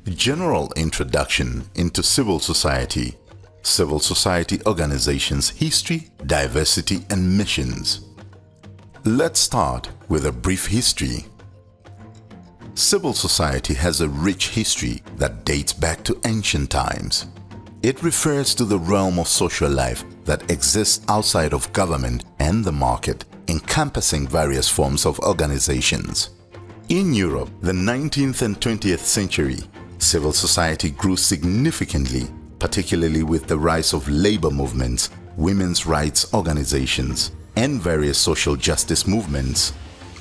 General introduction into civil society organizations' history, diversity, and missions. Let's start with a brief history. Civil society has a rich history that dates back to ancient times. It refers to the realm of social life that exists outside of government and the market, encompassing various forms of organizations. In Europe, the 19th and 20th century, civil society grew significantly, particularly with the rise of labor movements, women's rights organizations, and various social justice movements.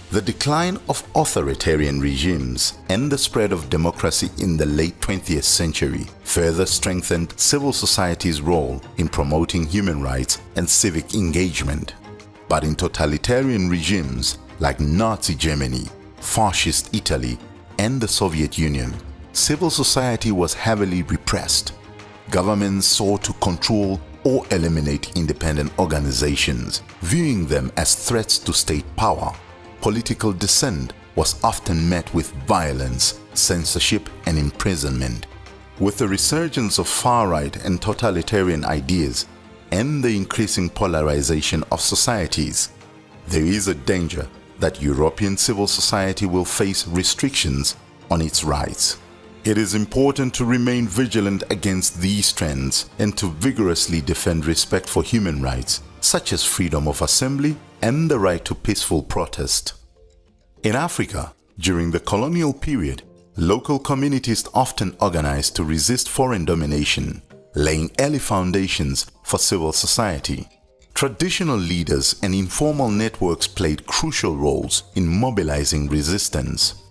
The decline of authoritarian regimes and the spread of democracy in the late 20th century further strengthened civil society's role in promoting human rights and civic engagement. But in totalitarian regimes like Nazi Germany, Fascist Italy, and the Soviet Union, civil society was heavily repressed. Governments sought to control or eliminate independent organizations, viewing them as threats to state power. Political dissent was often met with violence, censorship, and imprisonment. With the resurgence of far-right and totalitarian ideas and the increasing polarization of societies, there is a danger that European civil society will face restrictions on its rights. It is important to remain vigilant against these trends and to vigorously defend respect for human rights, such as freedom of assembly and the right to peaceful protest. In Africa, during the colonial period, local communities often organized to resist foreign domination, laying early foundations for civil society. Traditional leaders and informal networks played crucial roles in mobilizing resistance.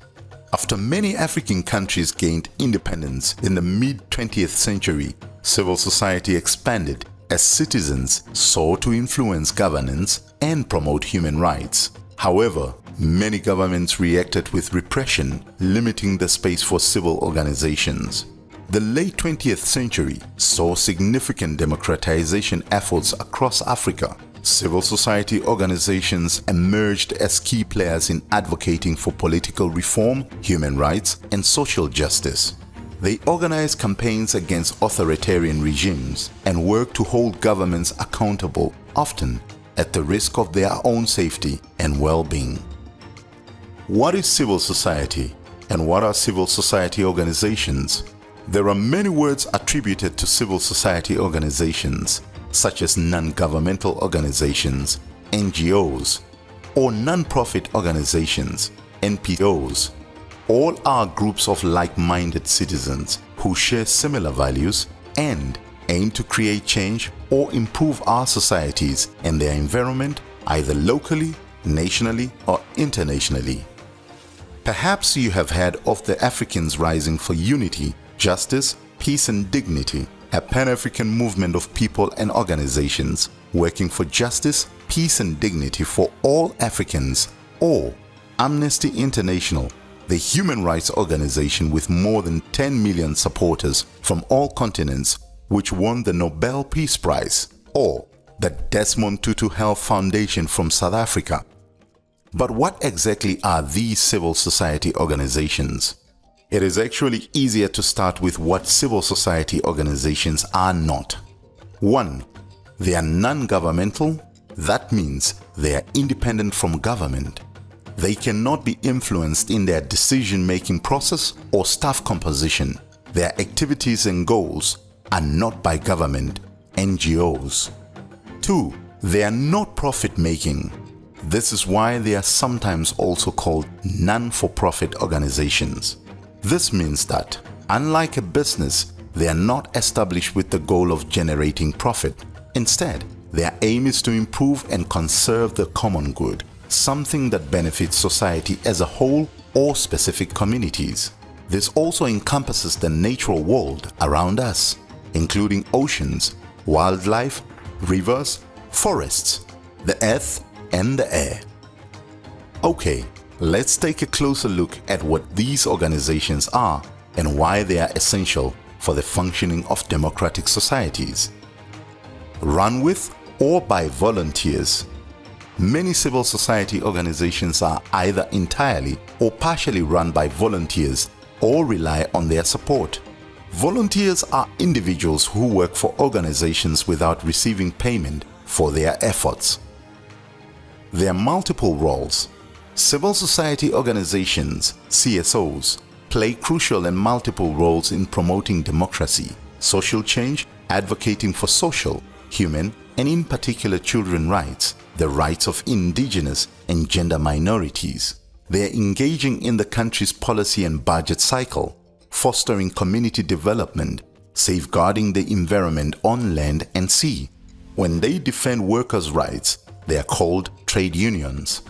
After many African countries gained independence in the mid-20th century, civil society expanded as citizens sought to influence governance and promote human rights. However, many governments reacted with repression, limiting the space for civil organizations. The late 20th century saw significant democratization efforts across Africa. Civil society organizations emerged as key players in advocating for political reform, human rights, and social justice. They organized campaigns against authoritarian regimes and worked to hold governments accountable, often at the risk of their own safety and well-being. What is civil society, and what are civil society organizations? There are many words attributed to civil society organizations, such as non-governmental organizations, NGOs, or non-profit organizations, NPOs. All are groups of like-minded citizens who share similar values and aim to create change or improve our societies and their environment either locally, nationally, or internationally. Perhaps you have heard of the Africans Rising for Unity, Justice, Peace and Dignity, a Pan-African movement of people and organizations working for justice, peace and dignity for all Africans, or Amnesty International, the human rights organization with more than 10 million supporters from all continents, which won the Nobel Peace Prize, or the Desmond Tutu Health Foundation from South Africa. But what exactly are these civil society organizations? It is actually easier to start with what civil society organizations are not. 1. They are non-governmental. That means they are independent from government. They cannot be influenced in their decision-making process or staff composition. Their activities and goals are not by government, NGOs. 2. They are not profit-making. This is why they are sometimes also called non-for-profit organizations. This means that, unlike a business, they are not established with the goal of generating profit. Instead, their aim is to improve and conserve the common good, something that benefits society as a whole or specific communities. This also encompasses the natural world around us, including oceans, wildlife, rivers, forests, the earth, and the air. Okay, let's take a closer look at what these organizations are and why they are essential for the functioning of democratic societies. Run with or by volunteers. Many civil society organizations are either entirely or partially run by volunteers or rely on their support. Volunteers are individuals who work for organizations without receiving payment for their efforts. There are multiple roles. Civil society organizations, CSOs, play crucial and multiple roles in promoting democracy, social change, advocating for social, human, and in particular children's rights, the rights of indigenous and gender minorities. They are engaging in the country's policy and budget cycle, fostering community development, safeguarding the environment on land and sea. When they defend workers' rights, they are called trade unions.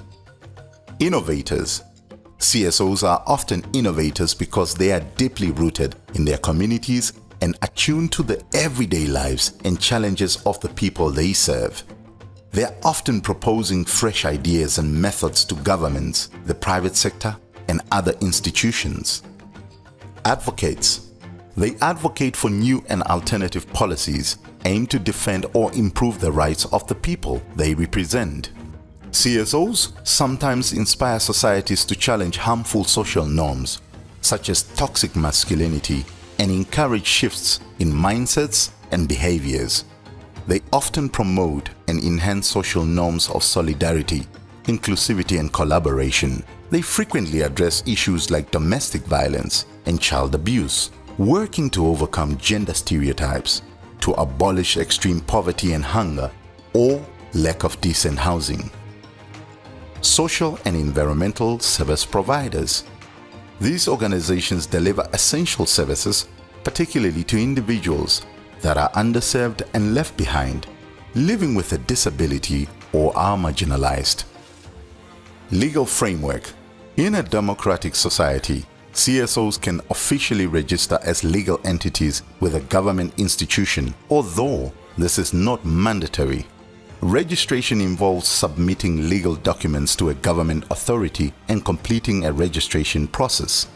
Innovators. CSOs are often innovators because they are deeply rooted in their communities and attuned to the everyday lives and challenges of the people they serve. They are often proposing fresh ideas and methods to governments, the private sector, and other institutions. Advocates. They advocate for new and alternative policies aimed to defend or improve the rights of the people they represent. CSOs sometimes inspire societies to challenge harmful social norms, such as toxic masculinity, and encourage shifts in mindsets and behaviors. They often promote and enhance social norms of solidarity, inclusivity, and collaboration. They frequently address issues like domestic violence and child abuse, working to overcome gender stereotypes, to abolish extreme poverty and hunger, or lack of decent housing. Social and environmental service providers. These organizations deliver essential services, particularly to individuals that are underserved and left behind, living with a disability or are marginalized. Legal framework. In a democratic society, CSOs can officially register as legal entities with a government institution, although this is not mandatory. Registration involves submitting legal documents to a government authority and completing a registration process.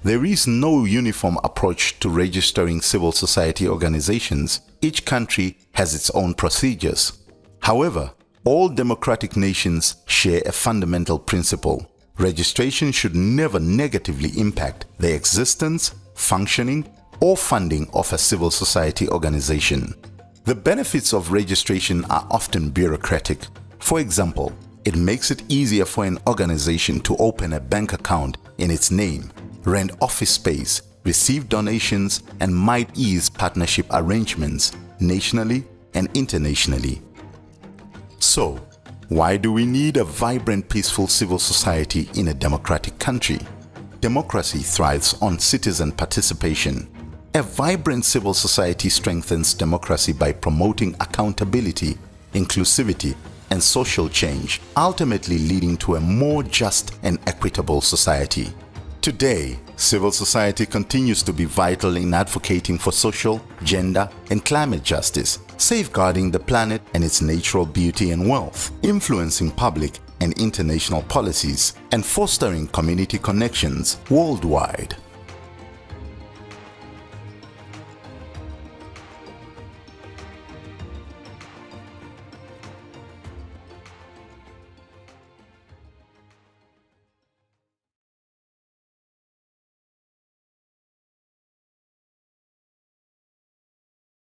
There is no uniform approach to registering civil society organizations. Each country has its own procedures. However, all democratic nations share a fundamental principle. Registration should never negatively impact the existence, functioning, or funding of a civil society organization. The benefits of registration are often bureaucratic. For example, it makes it easier for an organization to open a bank account in its name, rent office space, receive donations, and might ease partnership arrangements nationally and internationally. So, why do we need a vibrant, peaceful civil society in a democratic country? Democracy thrives on citizen participation. A vibrant civil society strengthens democracy by promoting accountability, inclusivity, and social change, ultimately leading to a more just and equitable society. Today, civil society continues to be vital in advocating for social, gender, and climate justice, safeguarding the planet and its natural beauty and wealth, influencing public and international policies, and fostering community connections worldwide.